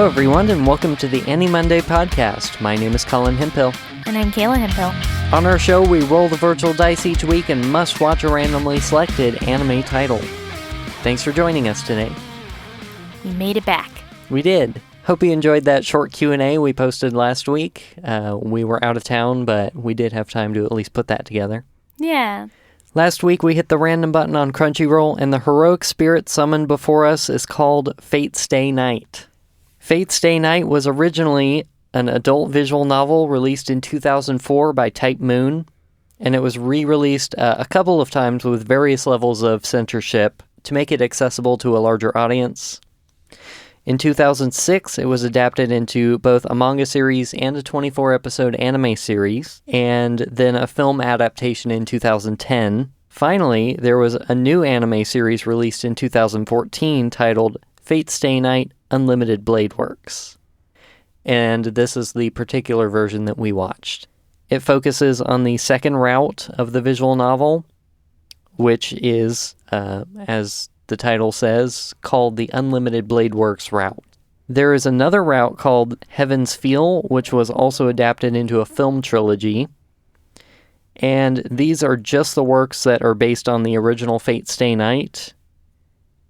Hello, everyone, and welcome to the AniMonday podcast. My name is Colin Hemphill. And I'm Kayla Hemphill. On our show, we roll the virtual dice each week and must watch a randomly selected anime title. Thanks for joining us today. We made it back. We did. Hope you enjoyed that short Q&A we posted last week. We were out of town, but we did have time to at least put that together. Yeah. Last week, we hit the random button on Crunchyroll, and the heroic spirit summoned before us is called Fate Stay Night. Fate Stay Night was originally an adult visual novel released in 2004 by Type Moon, and it was re-released a couple of times with various levels of censorship to make it accessible to a larger audience. In 2006, it was adapted into both a manga series and a 24-episode anime series, and then a film adaptation in 2010. Finally, there was a new anime series released in 2014 titled Fate Stay Night Unlimited Blade Works. And this is the particular version that we watched. It focuses on the second route of the visual novel, which is, as the title says, called the Unlimited Blade Works route. There is another route called Heaven's Feel, which was also adapted into a film trilogy. And these are just the works that are based on the original Fate Stay Night.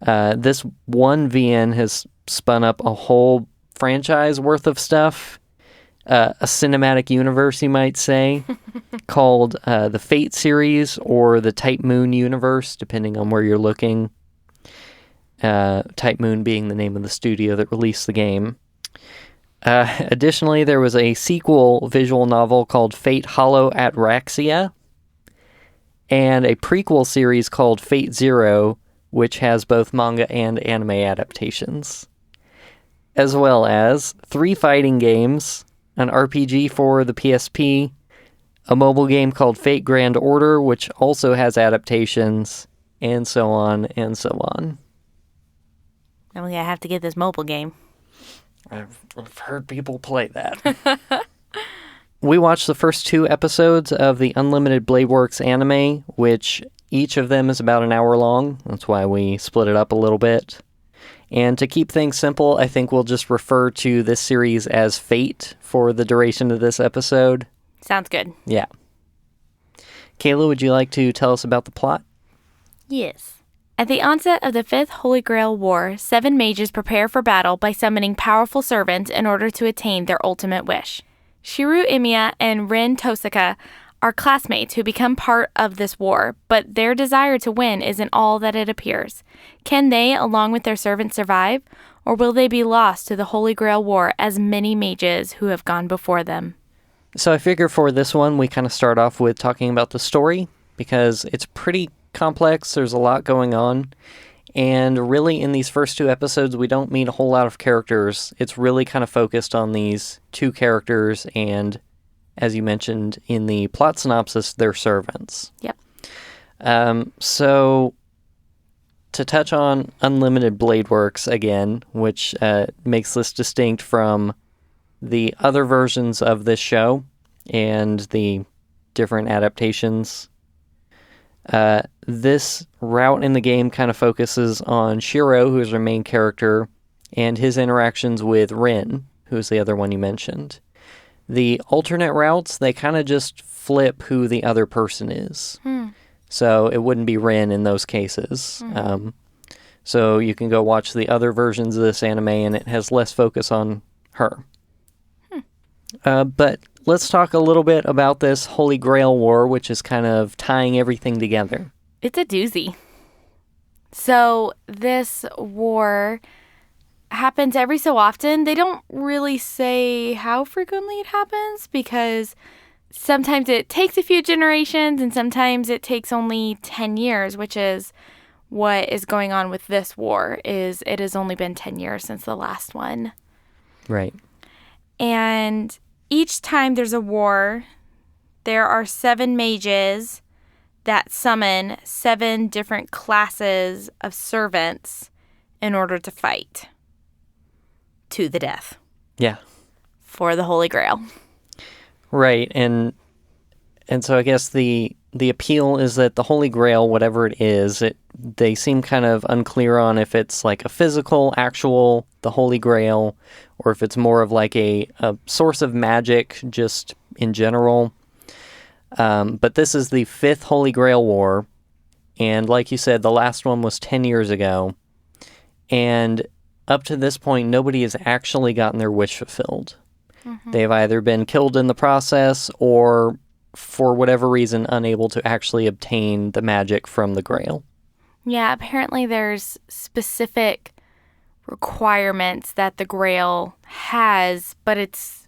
This one VN has spun up a whole franchise worth of stuff, a cinematic universe, you might say, called the Fate series or the Type Moon universe, depending on where you're looking. Type Moon being the name of the studio that released the game. Additionally, there was a sequel visual novel called Fate Hollow Atraxia, and a prequel series called Fate Zero, which has both manga and anime adaptations, as well as 3 fighting games, an RPG for the PSP, a mobile game called Fate Grand Order, which also has adaptations, and so on and so on. I'm going to have to get this mobile game. I've heard people play that. We watched the first 2 episodes of the Unlimited Blade Works anime, which each of them is about an hour long. That's why we split it up a little bit. And to keep things simple, I think we'll just refer to this series as Fate for the duration of this episode. Sounds good. Yeah. Kayla, would you like to tell us about the plot? Yes. At the onset of the 5th Holy Grail War, 7 mages prepare for battle by summoning powerful servants in order to attain their ultimate wish. Shirou, Emiya, and Rin Tohsaka are classmates who become part of this war, but their desire to win isn't all that it appears. Can they, along with their servants, survive, or will they be lost to the Holy Grail War as many mages who have gone before them? So I figure for this one, we kind of start off with talking about the story, because it's pretty complex, there's a lot going on, and really in these first 2 episodes, we don't meet a whole lot of characters. It's really kind of focused on these 2 characters, and as you mentioned in the plot synopsis, they're servants. Yep. So, to touch on Unlimited Blade Works again, which makes this distinct from the other versions of this show and the different adaptations, this route in the game kind of focuses on Shirou, who is our main character, and his interactions with Rin, who's the other one you mentioned. The alternate routes, they kind of just flip who the other person is. So it wouldn't be Rin in those cases. So you can go watch the other versions of this anime, and it has less focus on her. But let's talk a little bit about this Holy Grail War, which is kind of tying everything together. It's a doozy. So this war happens every so often. They don't really say how frequently it happens, because sometimes it takes a few generations and sometimes it takes only 10 years, which is what is going on with this war. Is it has only been 10 years since the last one. Right. And each time there's a war, there are 7 mages that summon 7 different classes of servants in order to fight to the death. Yeah. For the Holy Grail. Right, and so I guess the appeal is that the Holy Grail, whatever it is, it they seem kind of unclear on if it's like a physical, actual, the Holy Grail, or if it's more of like a source of magic just in general. But this is the 5th Holy Grail War, and like you said, the last one was 10 years ago, and up to this point, nobody has actually gotten their wish fulfilled. Mm-hmm. They've either been killed in the process or, for whatever reason, unable to actually obtain the magic from the Grail. Yeah, apparently there's specific requirements that the Grail has, but it's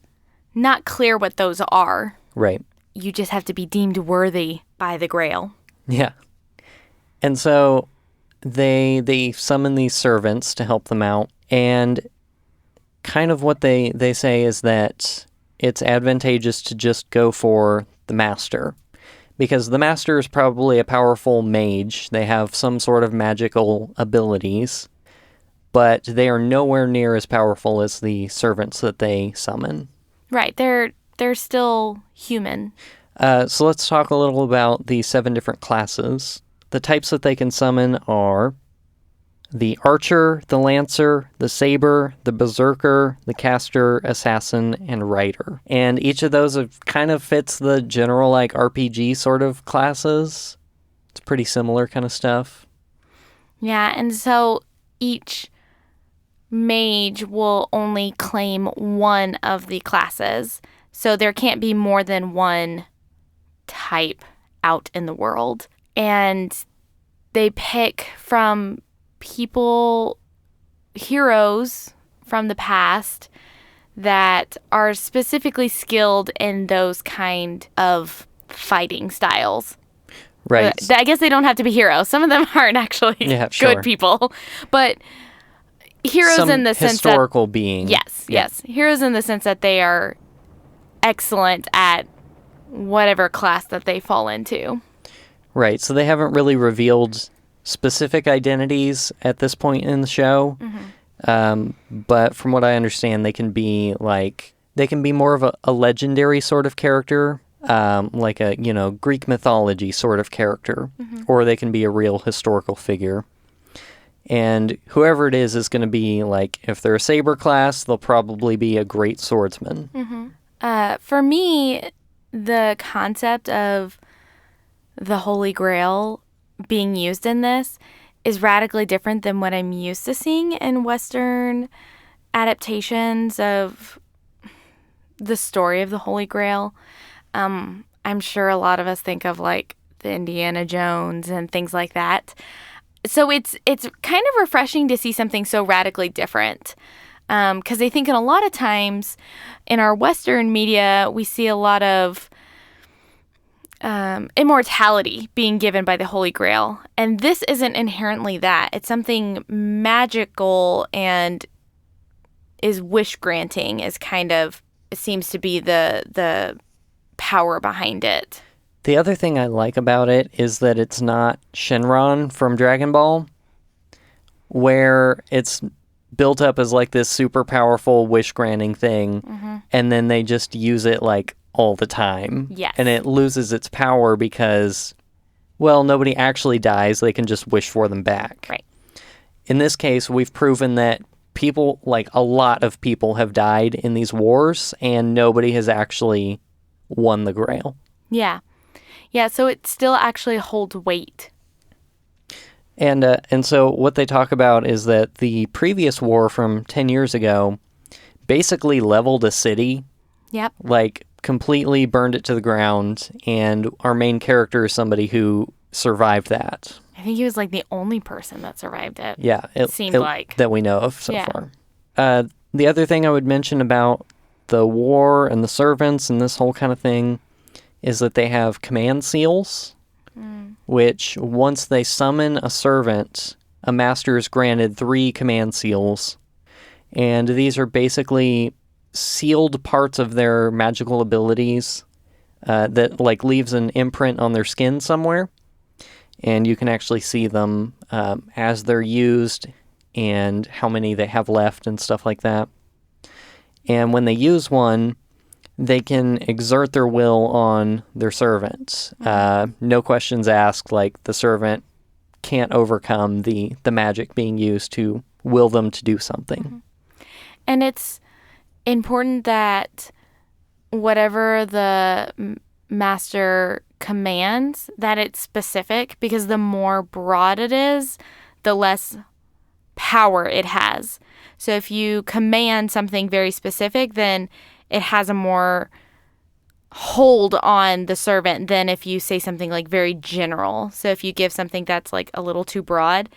not clear what those are. Right. You just have to be deemed worthy by the Grail. Yeah. And so they summon these servants to help them out, and kind of what they say is that it's advantageous to just go for the master, because the master is probably a powerful mage. They have some sort of magical abilities, but they are nowhere near as powerful as the servants that they summon. Right, they're still human. So let's talk a little about the 7 different classes. The types that they can summon are the Archer, the Lancer, the Saber, the Berserker, the Caster, Assassin, and Rider. And each of those kind of fits the general like RPG sort of classes. It's pretty similar kind of stuff. Yeah, and so each mage will only claim one of the classes. So there can't be more than one type out in the world. And they pick from heroes from the past that are specifically skilled in those kind of fighting styles. Right. I guess they don't have to be heroes. Some of them aren't actually good people. But heroes in the sense that... historical being. Yes. Heroes in the sense that they are excellent at whatever class that they fall into. Right. So they haven't really revealed specific identities at this point in the show. Mm-hmm. But from what I understand, they can be more of a legendary sort of character, like a, Greek mythology sort of character, mm-hmm. or they can be a real historical figure. And whoever it is going to be, like, if they're a saber class, they'll probably be a great swordsman. Mm-hmm. For me, the concept of the Holy Grail being used in this is radically different than what I'm used to seeing in Western adaptations of the story of the Holy Grail. I'm sure a lot of us think of like the Indiana Jones and things like that. So it's kind of refreshing to see something so radically different. Because I think in a lot of times in our Western media, we see a lot of immortality being given by the Holy Grail. And this isn't inherently that. It's something magical and is wish-granting is kind of, it seems to be the power behind it. The other thing I like about it is that it's not Shenron from Dragon Ball, where it's built up as like this super powerful wish-granting thing, mm-hmm. and then they just use it like all the time. Yes. And it loses its power because, well, nobody actually dies. They can just wish for them back. Right. In this case, we've proven that people, like a lot of people, have died in these wars, and nobody has actually won the Grail. Yeah. Yeah, so it still actually holds weight. And so what they talk about is that the previous war from 10 years ago basically leveled a city. Yep. Like, completely burned it to the ground, and our main character is somebody who survived that. I think he was like the only person that survived it. Yeah. It seemed like. That we know of so far. The other thing I would mention about the war and the servants and this whole kind of thing is that they have command seals, which once they summon a servant, a master is granted 3 command seals. And these are basically sealed parts of their magical abilities that like leaves an imprint on their skin somewhere, and you can actually see them as they're used and how many they have left and stuff like that. And when they use one, they can exert their will on their servants. No questions asked. Like, the servant can't overcome the magic being used to will them to do something. Mm-hmm. And it's important that whatever the master commands, that it's specific, because the more broad it is, the less power it has. So if you command something very specific, then it has a more hold on the servant than if you say something like very general. So if you give something that's like a little too broad,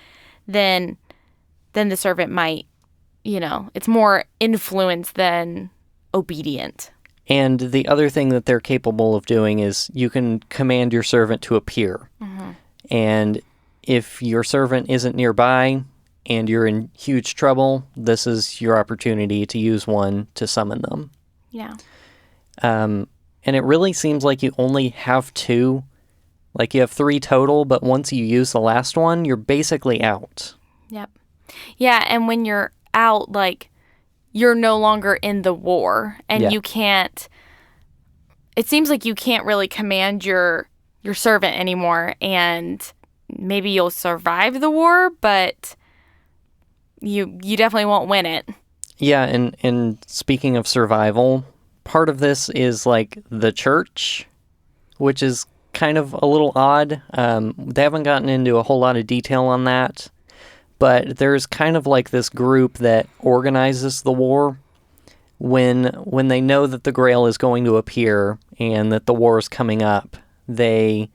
then the servant might, it's more influence than obedient. And the other thing that they're capable of doing is you can command your servant to appear. Mm-hmm. And if your servant isn't nearby and you're in huge trouble, this is your opportunity to use one to summon them. Yeah. And it really seems like you only have 2. Like you have 3 total, but once you use the last one, you're basically out. Yep. Yeah, and when you're out, like, you're no longer in the war, and you can't, it seems like you can't really command your servant anymore, and maybe you'll survive the war, but you definitely won't win it. Yeah, and speaking of survival, part of this is like the church, which is kind of a little odd. They haven't gotten into a whole lot of detail on that. But there's kind of like this group that organizes the war when they know that the Grail is going to appear and that the war is coming up. I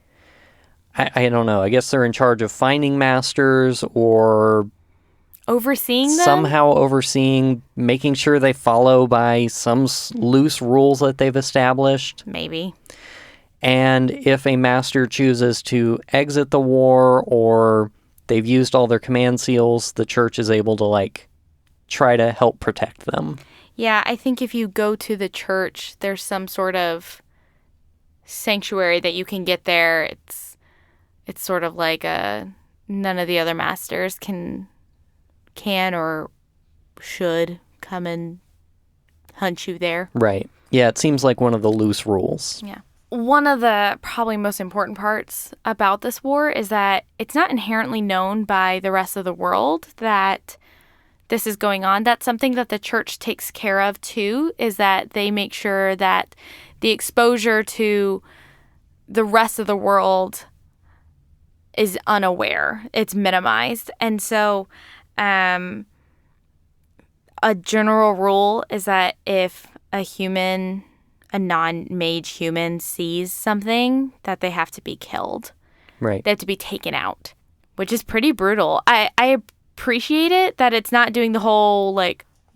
don't know, I guess they're in charge of finding masters or overseeing them? Somehow overseeing, making sure they follow by some loose rules that they've established. Maybe. And if a master chooses to exit the war or they've used all their command seals, the church is able to, try to help protect them. Yeah, I think if you go to the church, there's some sort of sanctuary that you can get there. It's sort of like none of the other masters can or should come and hunt you there. Right. Yeah, it seems like one of the loose rules. Yeah. One of the probably most important parts about this war is that it's not inherently known by the rest of the world that this is going on. That's something that the church takes care of too, is that they make sure that the exposure to the rest of the world is unaware. It's minimized. And so a general rule is that if a non-mage human sees something, that they have to be killed. Right. They have to be taken out, which is pretty brutal. I appreciate it that it's not doing the whole,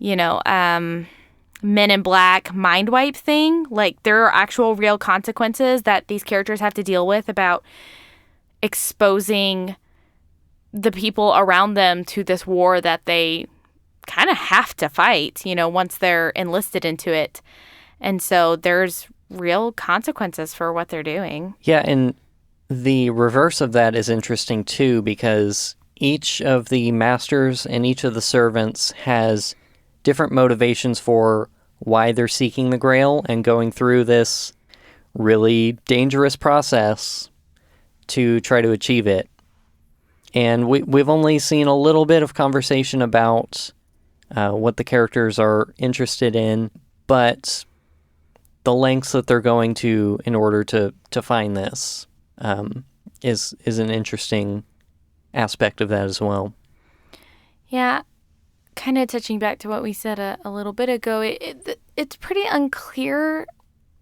Men in Black mind wipe thing. Like, there are actual real consequences that these characters have to deal with about exposing the people around them to this war that they kind of have to fight, once they're enlisted into it. And so there's real consequences for what they're doing. Yeah, and the reverse of that is interesting too, because each of the masters and each of the servants has different motivations for why they're seeking the Grail and going through this really dangerous process to try to achieve it. And we've only seen a little bit of conversation about what the characters are interested in, but the lengths that they're going to in order to find this is an interesting aspect of that as well. Yeah, kind of touching back to what we said a little bit ago, it's pretty unclear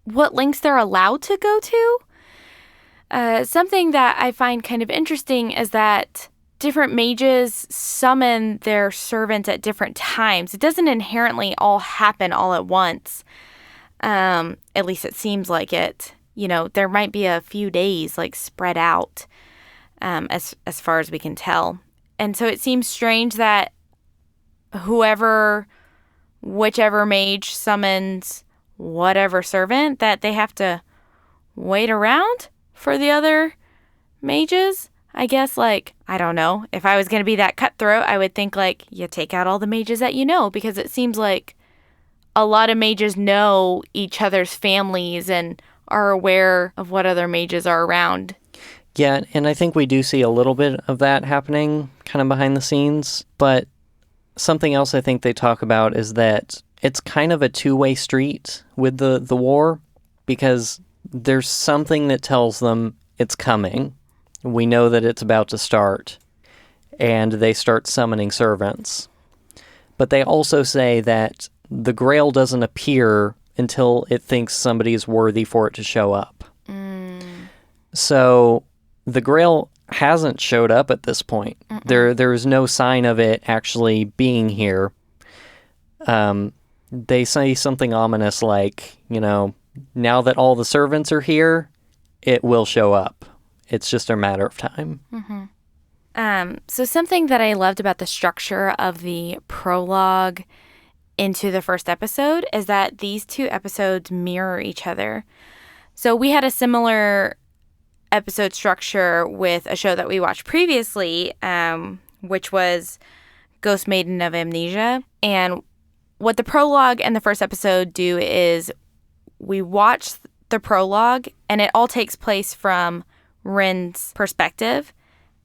what lengths they're allowed to go to. Something that I find kind of interesting is that different mages summon their servants at different times. It doesn't inherently all happen all at once. At least it seems like it. There might be a few days spread out, as far as we can tell. And so it seems strange that whichever mage summons whatever servant, that they have to wait around for the other mages. I guess, I don't know. If I was going to be that cutthroat, I would think, you take out all the mages that you know, because it seems like a lot of mages know each other's families and are aware of what other mages are around. Yeah, and I think we do see a little bit of that happening kind of behind the scenes, but something else I think they talk about is that it's kind of a two-way street with the war, because there's something that tells them it's coming. We know that it's about to start, and they start summoning servants. But they also say that the Grail doesn't appear until it thinks somebody is worthy for it to show up. So the Grail hasn't showed up at this point. There is no sign of it actually being here. They say something ominous like, now that all the servants are here, it will show up. It's just a matter of time. So something that I loved about the structure of the prologue into the first episode is that these two episodes mirror each other. So we had a similar episode structure with a show that we watched previously, which was Ghost Maiden of Amnesia. And what the prologue and the first episode do is we watch the prologue, and it all takes place from Rin's perspective.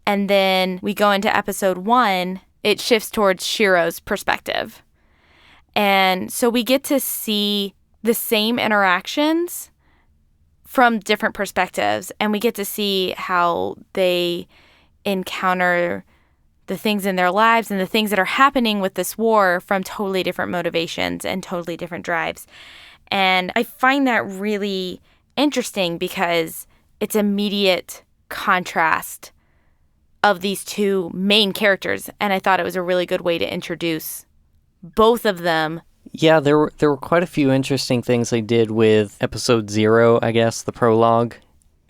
And then we go into episode 1, it shifts towards Shirou's perspective. And so we get to see the same interactions from different perspectives, and we get to see how they encounter the things in their lives and the things that are happening with this war from totally different motivations and totally different drives. And I find that really interesting because it's immediate contrast of these two main characters, and I thought it was a really good way to introduce both of them. Yeah, there were quite a few interesting things they did with episode 0, I guess, the prologue.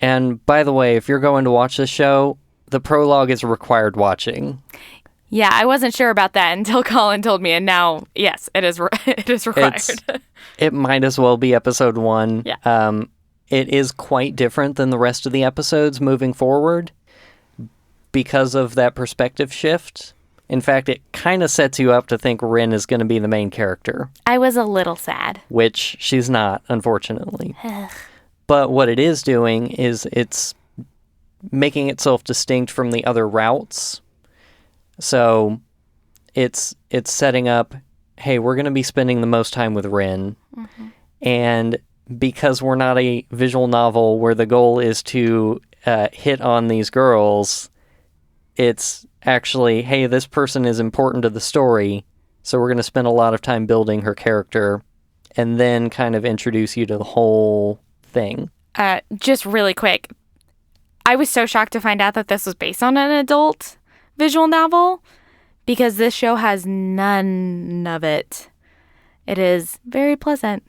And by the way, if you're going to watch this show, the prologue is required watching. Yeah, I wasn't sure about that until Colin told me, and now, yes, it is required. It might as well be episode 1. Yeah. It is quite different than the rest of the episodes moving forward because of that perspective shift. In fact, it kind of sets you up to think Rin is going to be the main character. I was a little sad. Which she's not, unfortunately. But what it is doing is it's making itself distinct from the other routes. So it's setting up, hey, we're going to be spending the most time with Rin. And because we're not a visual novel where the goal is to hit on these girls, it's actually, hey, this person is important to the story, so we're going to spend a lot of time building her character and then kind of introduce you to the whole thing. Just really quick, I was so shocked to find out that this was based on an adult visual novel because this show has none of it. It is very pleasant.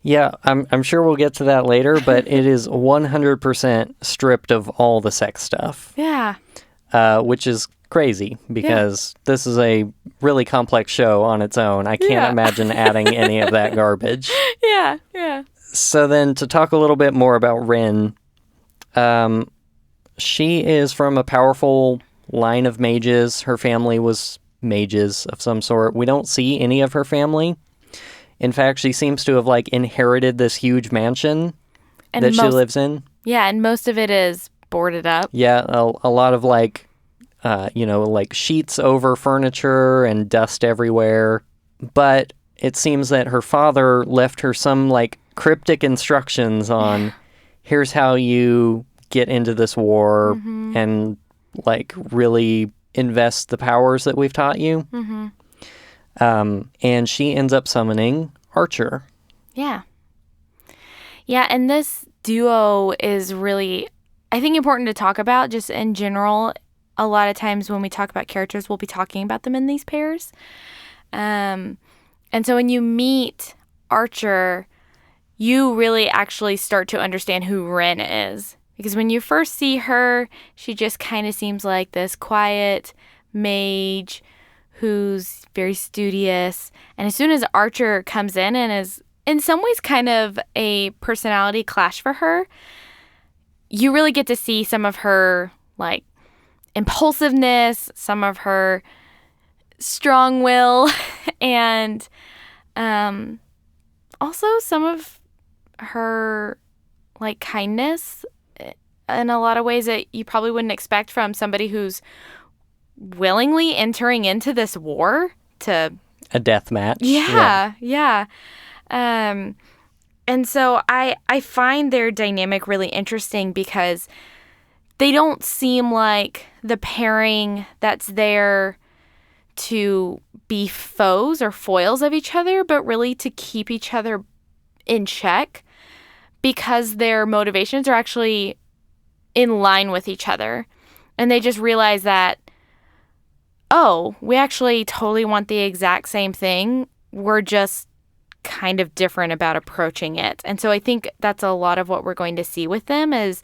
Yeah, I'm sure we'll get to that later, but it is 100% stripped of all the sex stuff. Yeah. Which is crazy because this is a really complex show on its own. I can't imagine adding any of that garbage. Yeah. So then to talk a little bit more about Rin, she is from a powerful line of mages. Her family was mages of some sort. We don't see any of her family. In fact, she seems to have inherited this huge mansion that she lives in. Yeah, and most of it is boarded up. Yeah, a lot of sheets over furniture and dust everywhere. But it seems that her father left her some cryptic instructions on here's how you get into this war and really invest the powers that we've taught you. And she ends up summoning Archer. Yeah, and this duo is really, I think, important to talk about just in general. A lot of times when we talk about characters, we'll be talking about them in these pairs. And so when you meet Archer, you really actually start to understand who Rin is. Because when you first see her, she just kind of seems like this quiet mage who's very studious. And as soon as Archer comes in and is in some ways kind of a personality clash for her, you really get to see some of her impulsiveness, some of her strong will, and also some of her kindness in a lot of ways that you probably wouldn't expect from somebody who's willingly entering into this war to a death match. Yeah. And so I find their dynamic really interesting because they don't seem like the pairing that's there to be foes or foils of each other, but really to keep each other in check because their motivations are actually in line with each other. And they just realize that, oh, we actually totally want the exact same thing. We're just kind of different about approaching it. And so I think that's a lot of what we're going to see with them is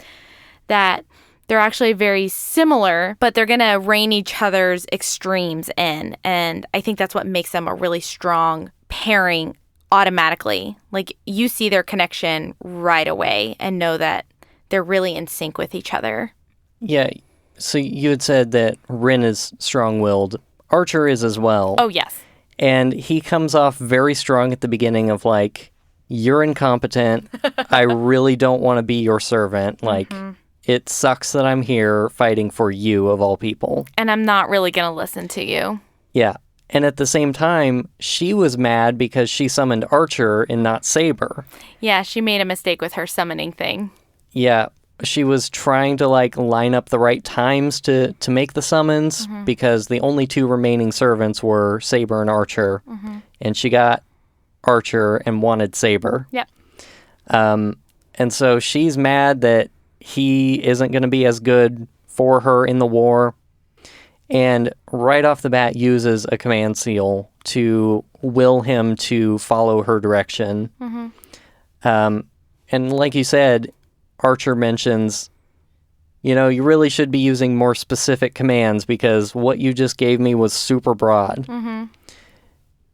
that they're actually very similar, but they're going to rein each other's extremes in. And I think that's what makes them a really strong pairing automatically. Like you see their connection right away and know that they're really in sync with each other. Yeah. So you had said that Rin is strong-willed. Archer is as well. Oh, yes. And he comes off very strong at the beginning of like, you're incompetent. I really don't want to be your servant. Like, it sucks that I'm here fighting for you of all people. And I'm not really going to listen to you. Yeah. And at the same time, she was mad because she summoned Archer and not Saber. Yeah, she made a mistake with her summoning thing. Yeah. She was trying to like line up the right times to make the summons because the only two remaining servants were Saber and Archer. And she got Archer and wanted Saber. Yep. And so she's mad that he isn't going to be as good for her in the war. And right off the bat uses a command seal to will him to follow her direction. And like you said, Archer mentions, you know, you really should be using more specific commands because what you just gave me was super broad.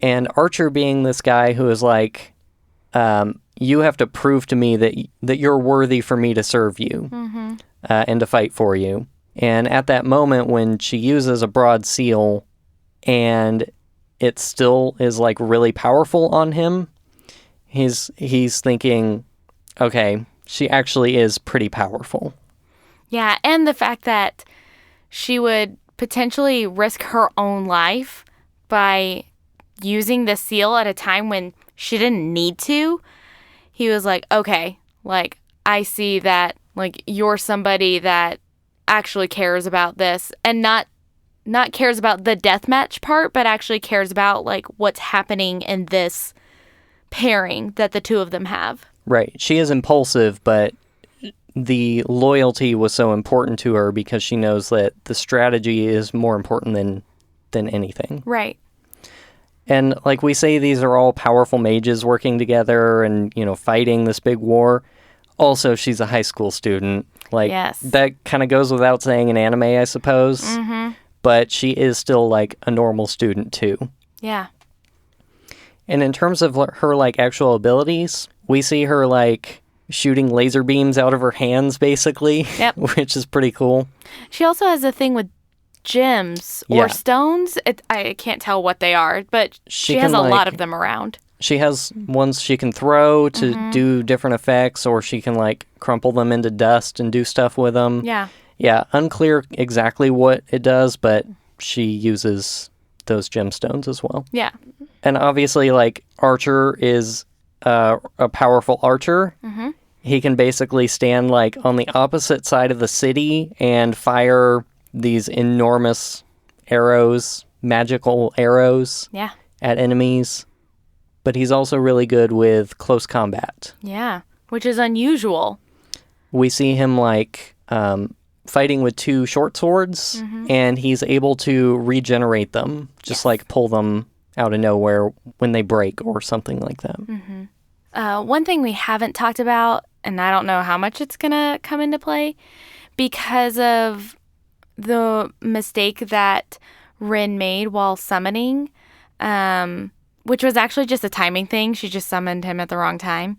And Archer being this guy who is like, you have to prove to me that you're worthy for me to serve you and to fight for you. And at that moment when she uses a broad seal and it still is like really powerful on him, he's thinking, okay, she actually is pretty powerful. Yeah, and the fact that she would potentially risk her own life by using the seal at a time when she didn't need to. He was like, okay, like, I see that, like, you're somebody that actually cares about this and not cares about the deathmatch part, but actually cares about, like, what's happening in this pairing that the two of them have. Right. She is impulsive, but the loyalty was so important to her because she knows that the strategy is more important than anything. Right. And like we say, these are all powerful mages working together and, you know, fighting this big war. Also, she's a high school student. Like, yes. That kind of goes without saying in anime, I suppose. But she is still, like, a normal student, too. Yeah. And in terms of her, like, actual abilities, we see her, like, shooting laser beams out of her hands, basically. Yep. Which is pretty cool. She also has a thing with gems or stones. I can't tell what they are, but she has a lot of them around. She has ones she can throw to do different effects, or she can, like, crumple them into dust and do stuff with them. Yeah. Yeah, unclear exactly what it does, but she uses those gemstones as well. Yeah. And obviously, like, Archer is a powerful archer. He can basically stand, like, on the opposite side of the city and fire these enormous arrows, magical arrows at enemies. But he's also really good with close combat. Yeah, which is unusual. We see him, like, fighting with two short swords, and he's able to regenerate them, just like pull them out of nowhere when they break or something like that. One thing we haven't talked about, and I don't know how much it's going to come into play, because of the mistake that Rin made while summoning, which was actually just a timing thing. She just summoned him at the wrong time.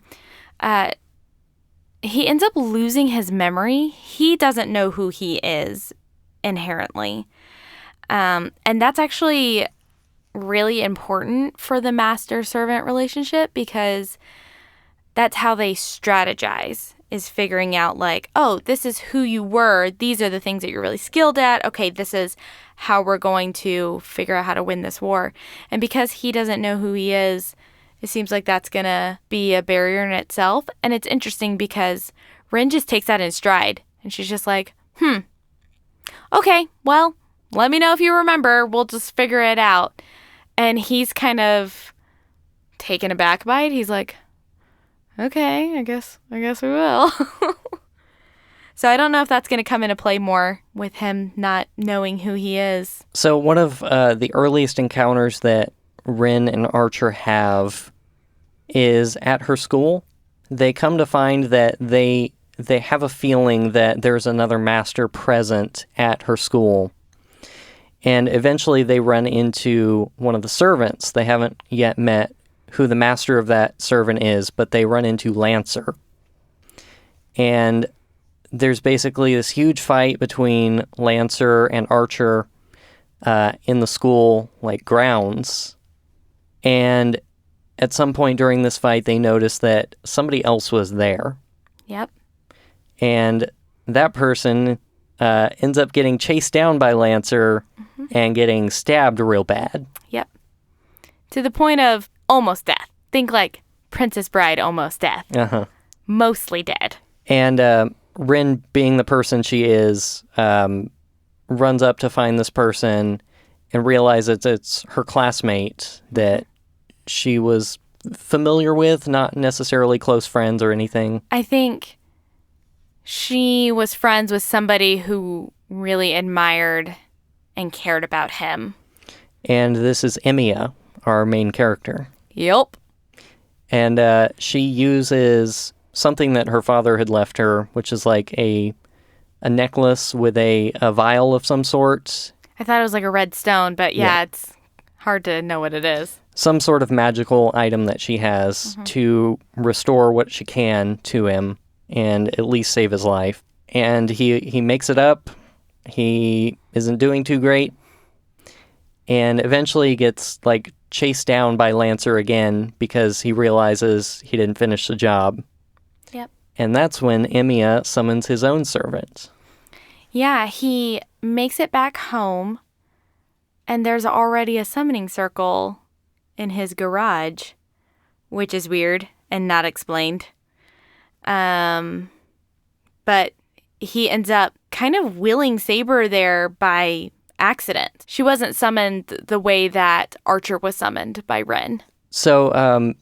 He ends up losing his memory. He doesn't know who he is inherently. And that's actually really important for the master-servant relationship because that's how they strategize, is figuring out like, oh, this is who you were. These are the things that you're really skilled at. Okay, this is how we're going to figure out how to win this war. And because he doesn't know who he is, it seems like that's going to be a barrier in itself. And it's interesting because Rin just takes that in stride. And she's just like, okay, well, let me know if you remember. We'll just figure it out. And he's kind of taken aback by it. He's like, okay, I guess we will. So I don't know if that's going to come into play more with him not knowing who he is. So one of the earliest encounters that Rin and Archer have is at her school. They come to find that they have a feeling that there's another master present at her school. And eventually they run into one of the servants. They haven't yet met who the master of that servant is, but they run into Lancer. And there's basically this huge fight between Lancer and Archer in the school, like, grounds. And at some point during this fight, they notice that somebody else was there. Yep. And that person ends up getting chased down by Lancer and getting stabbed real bad. Yep. To the point of almost death. Think like Princess Bride almost death. Uh-huh. Mostly dead. And Rin, being the person she is, runs up to find this person and realizes it's her classmate that she was familiar with, not necessarily close friends or anything. I think she was friends with somebody who really admired and cared about him. And this is Emiya, our main character. Yep. And she uses something that her father had left her, which is like a necklace with a vial of some sort. I thought it was like a red stone, but yeah, it's hard to know what it is. Some sort of magical item that she has to restore what she can to him and at least save his life. And he makes it up. He isn't doing too great. And eventually gets, like, chased down by Lancer again because he realizes he didn't finish the job. Yep. And that's when Emiya summons his own servant. Yeah, he makes it back home, and there's already a summoning circle in his garage, which is weird and not explained. But he ends up kind of willing Saber there by accident. She wasn't summoned the way that Archer was summoned by Ren. So,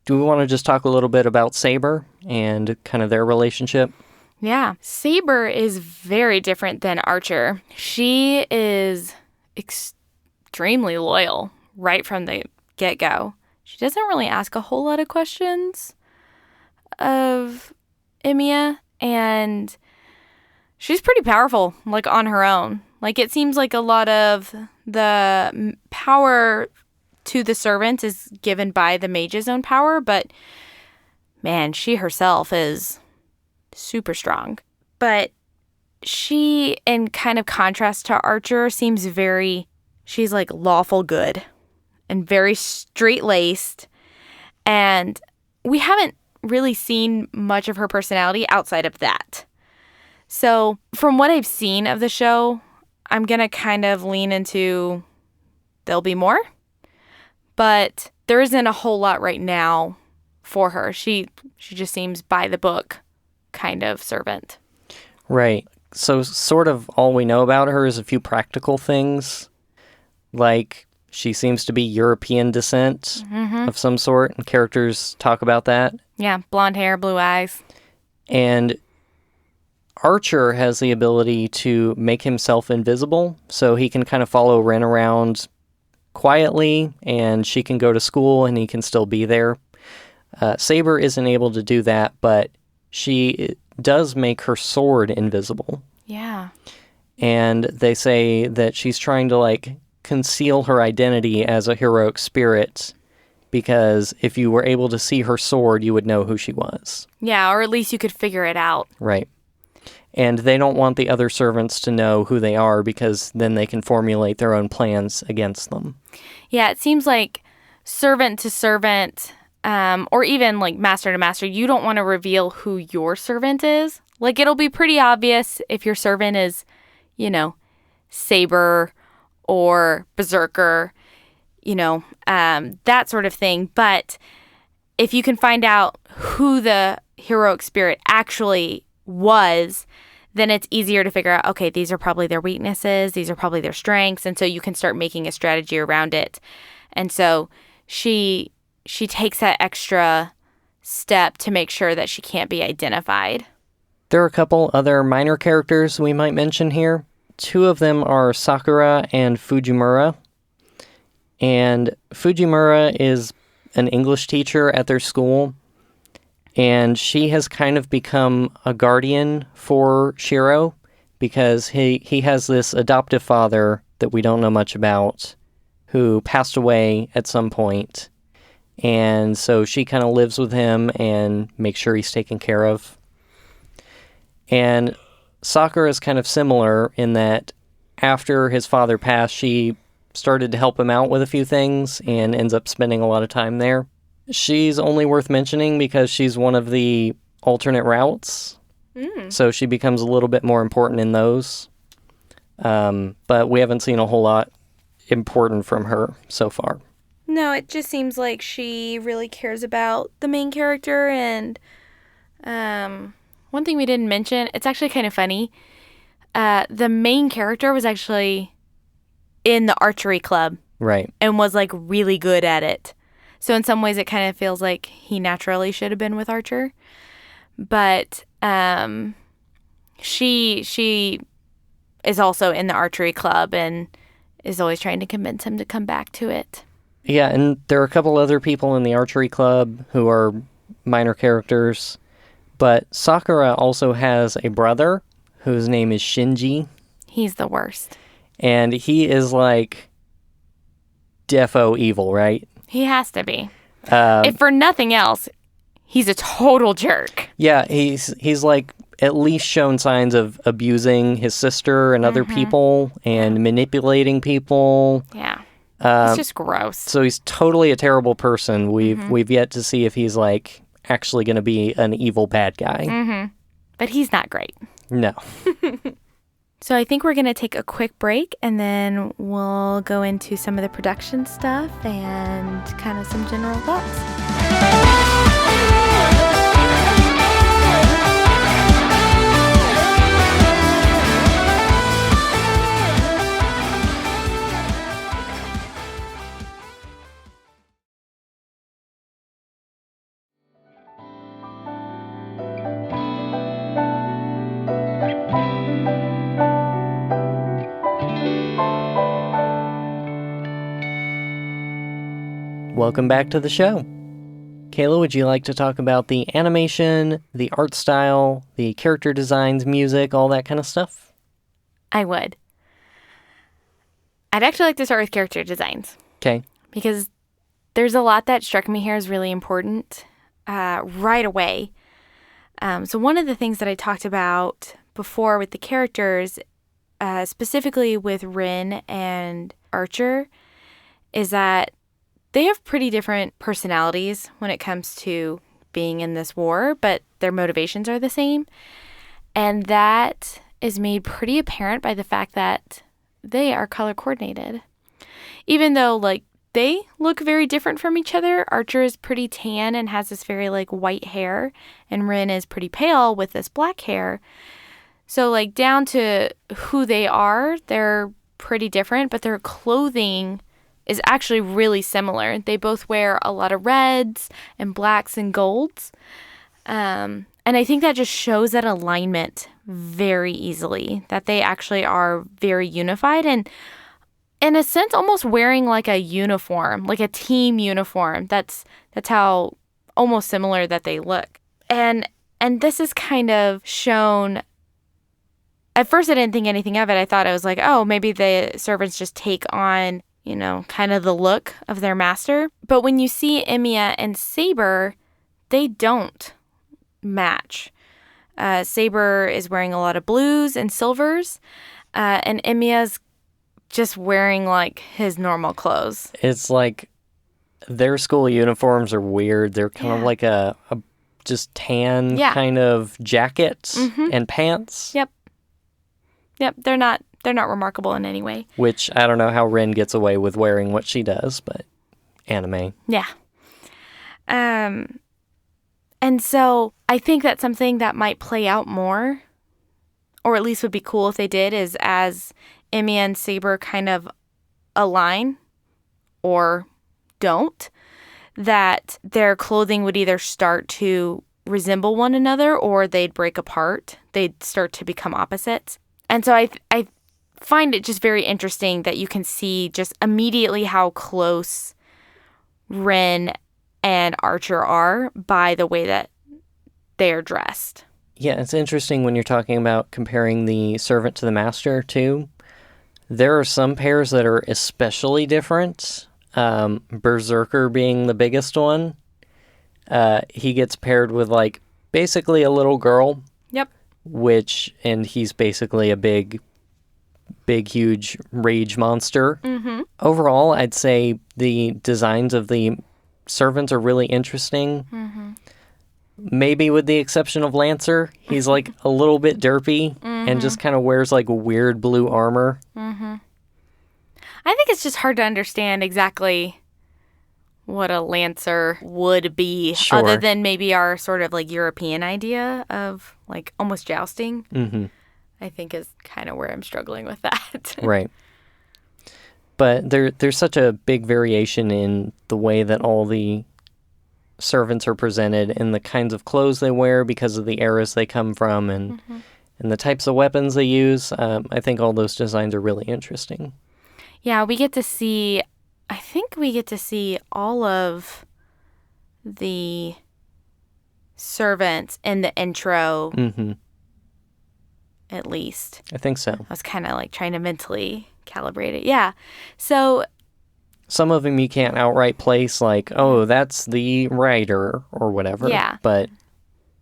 do we want to just talk a little bit about Saber and kind of their relationship? Yeah. Saber is very different than Archer. She is extremely loyal right from the get-go. She doesn't really ask a whole lot of questions of Emiya, and she's pretty powerful, like, on her own. Like, it seems like a lot of the power to the servant is given by the mage's own power, but man, she herself is super strong. But she, in kind of contrast to Archer, seems she's like lawful good and very straight-laced. And we haven't really seen much of her personality outside of that. So from what I've seen of the show, I'm going to kind of lean into there'll be more. But there isn't a whole lot right now for her. She just seems by the book kind of servant. Right. So sort of all we know about her is a few practical things. Like, she seems to be European descent of some sort, and characters talk about that. Yeah, blonde hair, blue eyes. And Archer has the ability to make himself invisible, so he can kind of follow Ren around quietly, and she can go to school and he can still be there. Saber isn't able to do that, but she does make her sword invisible. Yeah. And they say that she's trying to, like, conceal her identity as a heroic spirit, because if you were able to see her sword, you would know who she was. Yeah, or at least you could figure it out. Right. And they don't want the other servants to know who they are, because then they can formulate their own plans against them. Yeah, it seems like servant to servant, or even like master to master, you don't want to reveal who your servant is. Like, it'll be pretty obvious if your servant is, Saber or Berserker, that sort of thing. But if you can find out who the heroic spirit actually was, then it's easier to figure out, okay, these are probably their weaknesses, these are probably their strengths, and so you can start making a strategy around it. And so she takes that extra step to make sure that she can't be identified. There are a couple other minor characters we might mention here. Two of them are Sakura and Fujimura. And Fujimura is an English teacher at their school, and she has kind of become a guardian for Shirou because he has this adoptive father that we don't know much about who passed away at some point. And so she kind of lives with him and makes sure he's taken care of. And Sakura is kind of similar in that after his father passed, she started to help him out with a few things and ends up spending a lot of time there. She's only worth mentioning because she's one of the alternate routes. So she becomes a little bit more important in those. But we haven't seen a whole lot important from her so far. No, it just seems like she really cares about the main character. And one thing we didn't mention, it's actually kind of funny. The main character was actually in the archery club. Right. And was like really good at it. So in some ways it kind of feels like he naturally should have been with Archer. But she is also in the archery club and is always trying to convince him to come back to it. Yeah, and there are a couple other people in the archery club who are minor characters. But Sakura also has a brother whose name is Shinji. He's the worst. And he is like defo evil, right? He has to be. If for nothing else, he's a total jerk. Yeah, he's like at least shown signs of abusing his sister and other people and manipulating people. Yeah. He's just gross. So he's totally a terrible person. We've yet to see if he's like actually going to be an evil bad guy. But he's not great. No. So I think we're going to take a quick break and then we'll go into some of the production stuff and kind of some general thoughts. Welcome back to the show. Kayla, would you like to talk about the animation, the art style, the character designs, music, all that kind of stuff? I would. I'd actually like to start with character designs. Okay. Because there's a lot that struck me here as really important right away. So one of the things that I talked about before with the characters, specifically with Rin and Archer, is that they have pretty different personalities when it comes to being in this war, but their motivations are the same. And that is made pretty apparent by the fact that they are color coordinated. Even though, like, they look very different from each other. Archer is pretty tan and has this very, like, white hair, and Rin is pretty pale with this black hair. So, like, down to who they are, they're pretty different, but their clothing is actually really similar. They both wear a lot of reds and blacks and golds. And I think that just shows that alignment very easily, that they actually are very unified and, in a sense, almost wearing like a uniform, like a team uniform. That's how almost similar that they look. And this is kind of shown. At first, I didn't think anything of it. I thought it was like, oh, maybe the servants just take on, you know, kind of the look of their master. But when you see Emiya and Saber, they don't match. Saber is wearing a lot of blues and silvers, and Emiya's just wearing like his normal clothes. It's like Their school uniforms are weird. They're kind of like a just tan kind of jacket and pants. Yep. They're not remarkable in any way. Which I don't know how Rin gets away with wearing what she does, but anime. Yeah. And so I think that's something that might play out more, or at least would be cool if they did, is as Emiya and Saber kind of align or don't, that their clothing would either start to resemble one another or they'd break apart. They'd start to become opposites. And so I find it just very interesting that you can see just immediately how close Rin and Archer are by the way that they are dressed. Yeah, it's interesting when you're talking about comparing the servant to the master, too. There are some pairs that are especially different. Berserker being the biggest one. He gets paired with, like, basically a little girl. Yep. And he's basically a big, huge rage monster. Mm-hmm. Overall, I'd say the designs of the servants are really interesting. Mm-hmm. Maybe with the exception of Lancer. He's like a little bit derpy and just kind of wears like weird blue armor. Mm-hmm. I think it's just hard to understand exactly what a Lancer would be, other than maybe our sort of like European idea of like almost jousting. Mm-hmm. I think is kind of where I'm struggling with that. Right. But there's such a big variation in the way that all the servants are presented and the kinds of clothes they wear because of the eras they come from and the types of weapons they use. I think all those designs are really interesting. Yeah, I think we get to see all of the servants in the intro, at least. I think so. I was kind of like trying to mentally calibrate it. Yeah. So some of them you can't outright place like, oh, that's the writer or whatever. Yeah. But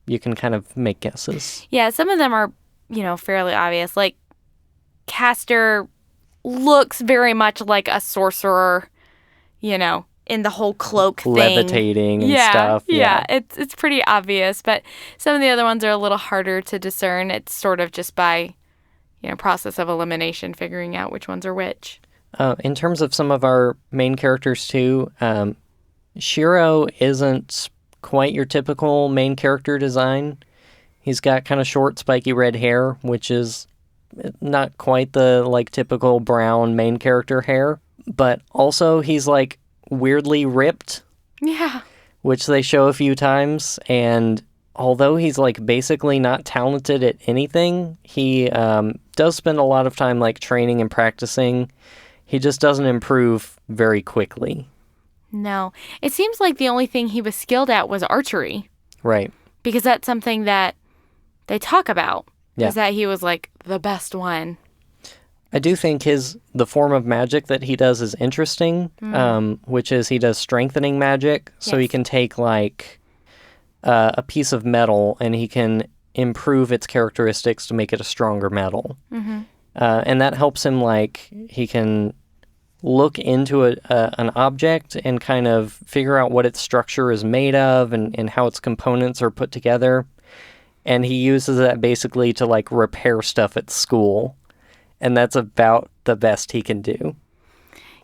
you can kind of make guesses. Yeah, some of them are, fairly obvious. Like, Castor looks very much like a sorcerer, in the whole cloak thing. Levitating and stuff. Yeah, it's pretty obvious. But some of the other ones are a little harder to discern. It's sort of just by, process of elimination, figuring out which ones are which. In terms of some of our main characters, too, Shirou isn't quite your typical main character design. He's got kind of short, spiky red hair, which is not quite the, like, typical brown main character hair. But also, he's, like, weirdly ripped. Yeah. Which they show a few times. And although he's, like, basically not talented at anything, he does spend a lot of time, like, training and practicing. He just doesn't improve very quickly. No. It seems like the only thing he was skilled at was archery. Right. Because that's something that they talk about. Yeah. Is that he was, like, the best one. I do think the form of magic that he does is interesting, which is he does strengthening magic. So he can take, like, a piece of metal and he can improve its characteristics to make it a stronger metal. Mm-hmm. And that helps him, like, he can look into an object and kind of figure out what its structure is made of and how its components are put together. And he uses that basically to, like, repair stuff at school. And that's about the best he can do.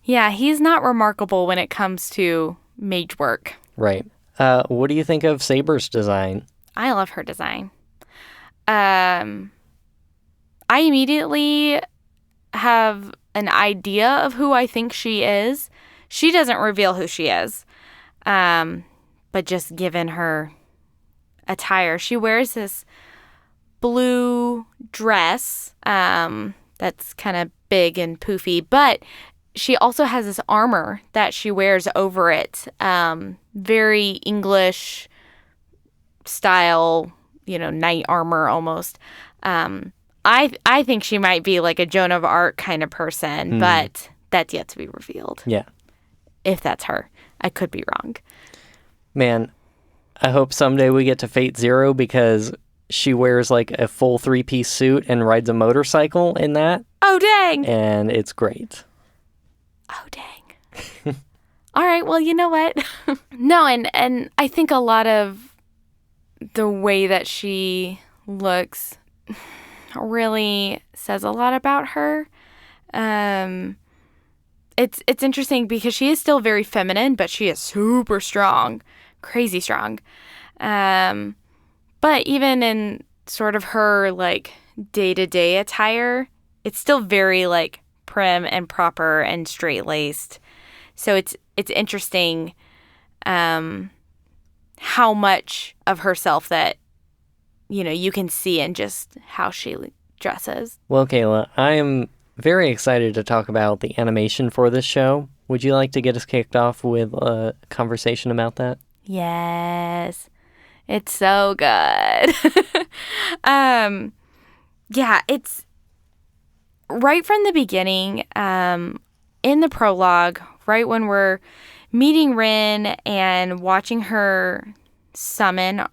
Yeah, he's not remarkable when it comes to mage work. Right. What do you think of Saber's design? I love her design. I immediately have an idea of who I think she is. She doesn't reveal who she is. But just given her attire, she wears this blue dress that's kind of big and poofy, but she also has this armor that she wears over it. Very English style, knight armor almost. I think she might be like a Joan of Arc kind of person, but that's yet to be revealed. Yeah. If that's her. I could be wrong. Man, I hope someday we get to Fate Zero because she wears like a full 3-piece suit and rides a motorcycle in that. Oh, dang. And it's great. Oh, dang. All right, well, you know what? No, and I think a lot of the way that she looks really says a lot about her. It's interesting because she is still very feminine, but she is super strong, crazy strong. But even in sort of her like day-to-day attire, it's still very like prim and proper and straight-laced. So it's interesting how much of herself that, you know, you can see in just how she dresses. Well, Kayla, I am very excited to talk about the animation for this show. Would you like to get us kicked off with a conversation about that? Yes. It's so good. Yeah, it's right from the beginning, in the prologue, right when we're meeting Rin and watching her summon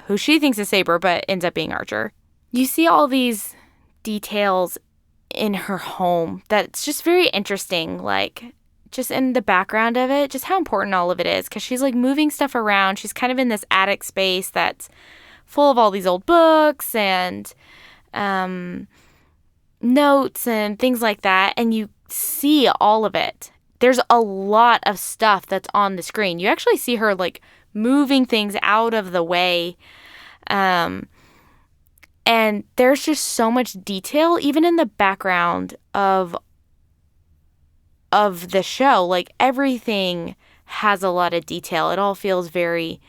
who she thinks is Saber, but ends up being Archer. You see all these details in her home that's just very interesting, like just in the background of it, just how important all of it is, because she's like moving stuff around. She's kind of in this attic space that's full of all these old books and notes and things like that, and you see all of it. There's a lot of stuff that's on the screen. You actually see her like moving things out of the way. And there's just so much detail, even in the background of the show. Like everything has a lot of detail. It all feels very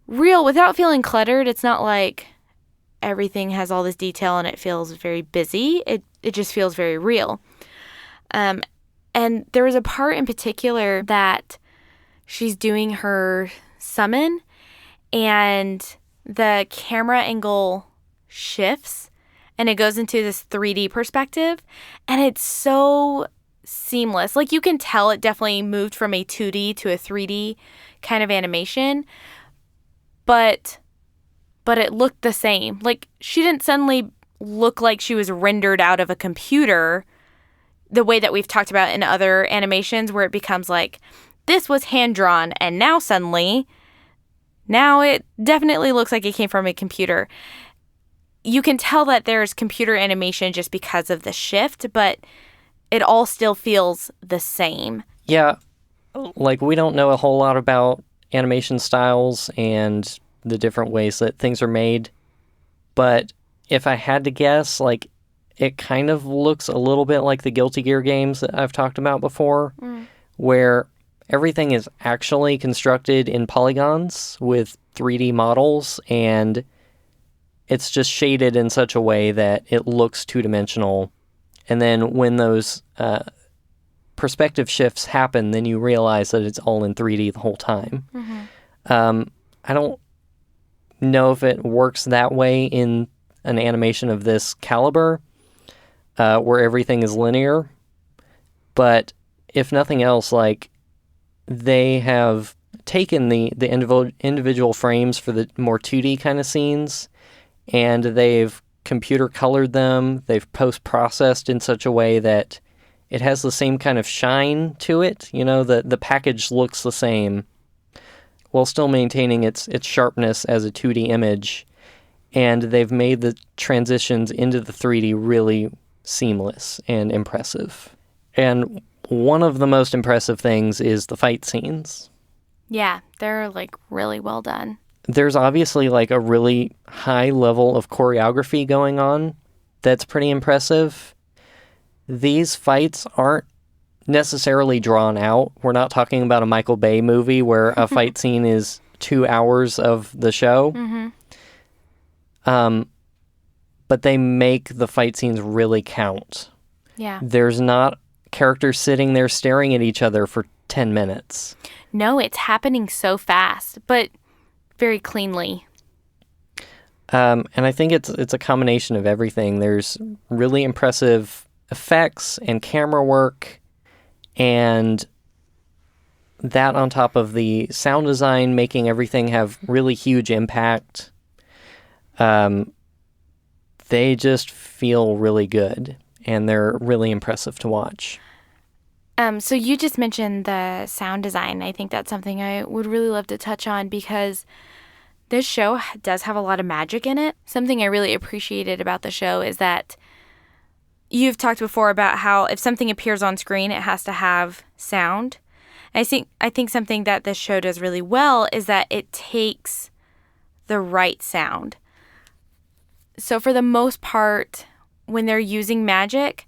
real without feeling cluttered. It's not like everything has all this detail and it feels very busy. It just feels very real. And there was a part in particular that she's doing her summon and the camera angle shifts and it goes into this 3D perspective, and it's so seamless. Like you can tell it definitely moved from a 2D to a 3D kind of animation, but it looked the same. Like she didn't suddenly look like she was rendered out of a computer the way that we've talked about in other animations where it becomes like this was hand drawn and now it definitely looks like it came from a computer. You can tell that there's computer animation just because of the shift, but it all still feels the same. Yeah, like we don't know a whole lot about animation styles and the different ways that things are made, but if I had to guess, like it kind of looks a little bit like the Guilty Gear games that I've talked about before, where everything is actually constructed in polygons with 3D models, and it's just shaded in such a way that it looks two-dimensional. And then when those perspective shifts happen, then you realize that it's all in 3D the whole time. I don't know if it works that way in an animation of this caliber, where everything is linear. But if nothing else, like they have taken the individual frames for the more 2D kind of scenes, and they've computer colored them. They've post-processed in such a way that it has the same kind of shine to it. You know, the package looks the same while still maintaining its sharpness as a 2D image. And they've made the transitions into the 3D really seamless and impressive. And one of the most impressive things is the fight scenes. Yeah, they're like really well done. There's obviously like a really high level of choreography going on that's pretty impressive. These fights aren't necessarily drawn out. We're not talking about a Michael Bay movie where a fight scene is 2 hours of the show. But they make the fight scenes really count. Yeah. There's not characters sitting there staring at each other for 10 minutes. No, it's happening so fast, but very cleanly. And I think it's a combination of everything. There's really impressive effects and camera work, and that on top of the sound design making everything have really huge impact. They just feel really good, and they're really impressive to watch. So you just mentioned the sound design. I think that's something I would really love to touch on because this show does have a lot of magic in it. Something I really appreciated about the show is that you've talked before about how if something appears on screen, it has to have sound. I think something that this show does really well is that it takes the right sound. So for the most part, when they're using magic,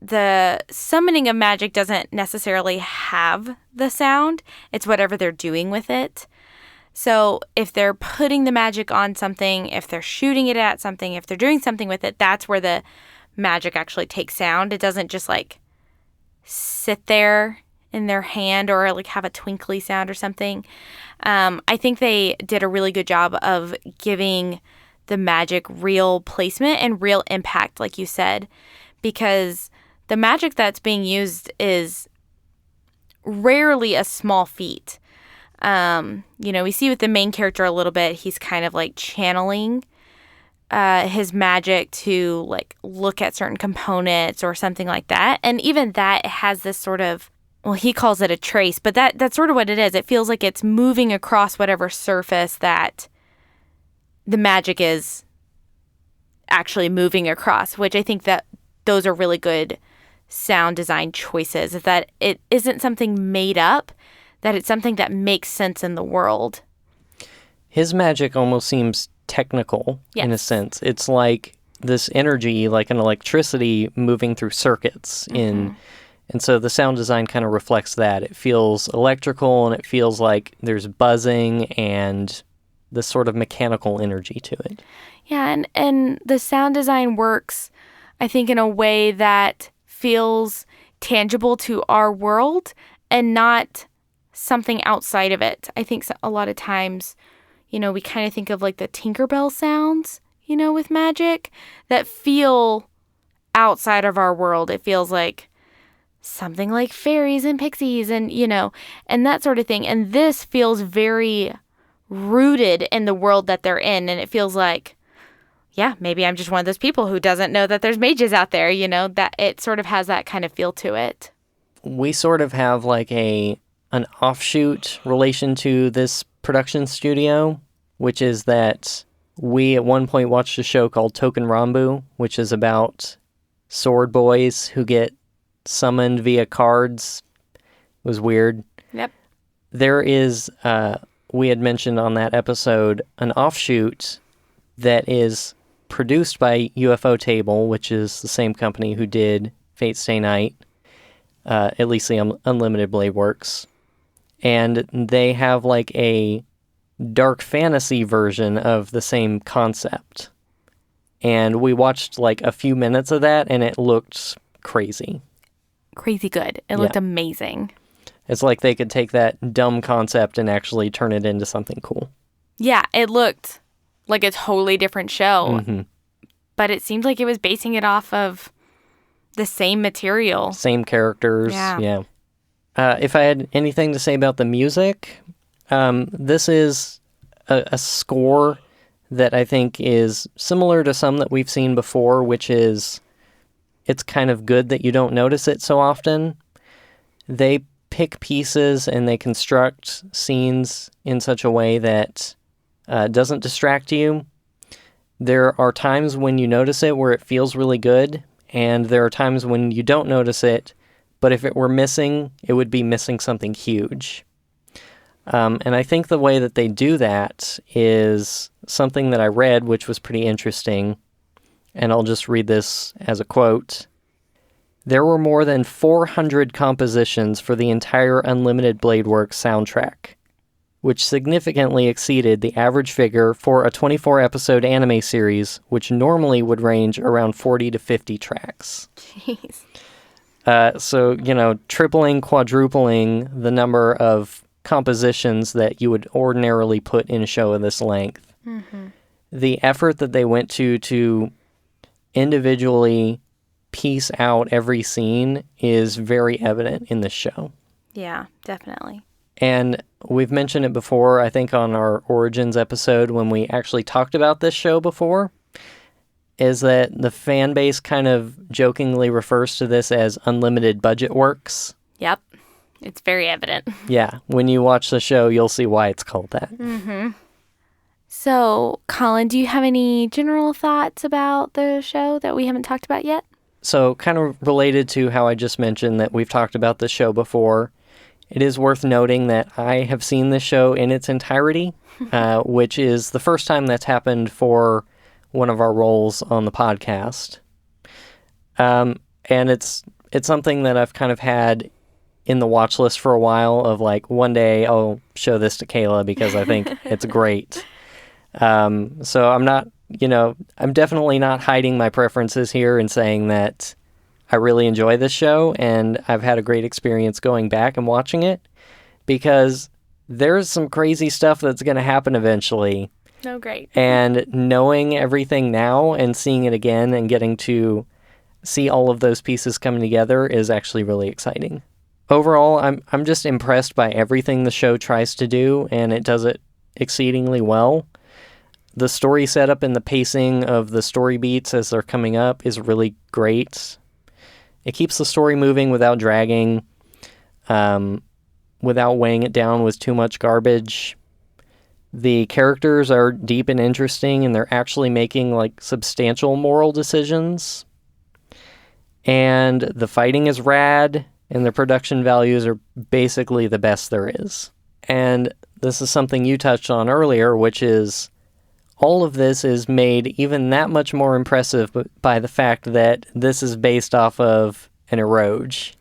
the summoning of magic doesn't necessarily have the sound. It's whatever they're doing with it. So if they're putting the magic on something, if they're shooting it at something, if they're doing something with it, that's where the magic actually takes sound. It doesn't just like sit there in their hand or like have a twinkly sound or something. I think they did a really good job of giving the magic real placement and real impact, like you said, because the magic that's being used is rarely a small feat. We see with the main character a little bit, he's kind of like channeling his magic to like look at certain components or something like that. And even that has this sort of, well, he calls it a trace, but that's sort of what it is. It feels like it's moving across whatever surface that the magic is actually moving across, which I think that those are really good sound design choices, is that it isn't something made up, that it's something that makes sense in the world. His magic almost seems technical in a sense. It's like this energy, like an electricity moving through circuits and so the sound design kind of reflects that. It feels electrical and it feels like there's buzzing and this sort of mechanical energy to it. Yeah, and the sound design works, I think, in a way that feels tangible to our world and not something outside of it. I think a lot of times, we kind of think of like the Tinkerbell sounds, with magic that feel outside of our world. It feels like something like fairies and pixies and, and that sort of thing. And this feels very rooted in the world that they're in. And it feels like, yeah, maybe I'm just one of those people who doesn't know that there's mages out there, that it sort of has that kind of feel to it. We sort of have like an offshoot relation to this production studio, which is that we at one point watched a show called Token Rambu, which is about sword boys who get summoned via cards. It was weird. Yep. There is, we had mentioned on that episode, an offshoot that is produced by UFO Table, which is the same company who did Fate Stay Night, at least the Unlimited Blade Works. And they have like a dark fantasy version of the same concept. And we watched like a few minutes of that and it looked crazy. Crazy good. It looked amazing. It's like they could take that dumb concept and actually turn it into something cool. Yeah, it looked like a totally different show. Mm-hmm. But it seemed like it was basing it off of the same material. Same characters. Yeah. If I had anything to say about the music, this is a score that I think is similar to some that we've seen before, which is it's kind of good that you don't notice it so often. They pick pieces and they construct scenes in such a way that doesn't distract you. There are times when you notice it where it feels really good, and there are times when you don't notice it, but if it were missing, it would be missing something huge. And I think the way that they do that is something that I read, which was pretty interesting, and I'll just read this as a quote. There were more than 400 compositions for the entire Unlimited Blade Works soundtrack, which significantly exceeded the average figure for a 24-episode anime series, which normally would range around 40 to 50 tracks. Jeez. So, tripling, quadrupling the number of compositions that you would ordinarily put in a show of this length. Mm-hmm. The effort that they went to individually piece out every scene is very evident in this show. Yeah, definitely. And we've mentioned it before, I think on our Origins episode when we actually talked about this show before. is that the fan base kind of jokingly refers to this as unlimited budget works. Yep. It's very evident. Yeah. When you watch the show, you'll see why it's called that. Mm-hmm. So, Colin, do you have any general thoughts about the show that we haven't talked about yet? So, kind of related to how I just mentioned that we've talked about the show before, it is worth noting that I have seen the show in its entirety, which is the first time that's happened for one of our roles on the podcast. And it's something that I've kind of had in the watch list for a while of like, one day I'll show this to Kayla because I think it's great. So I'm not, I'm definitely not hiding my preferences here and saying that I really enjoy this show and I've had a great experience going back and watching it because there's some crazy stuff that's going to happen eventually. Oh, great. And knowing everything now and seeing it again and getting to see all of those pieces coming together is actually really exciting. Overall, I'm just impressed by everything the show tries to do, and it does it exceedingly well. The story setup and the pacing of the story beats as they're coming up is really great. It keeps the story moving without dragging, without weighing it down with too much garbage. The characters are deep and interesting, and they're actually making like substantial moral decisions. And the fighting is rad, and the production values are basically the best there is. And this is something you touched on earlier, which is all of this is made even that much more impressive by the fact that this is based off of an eroge,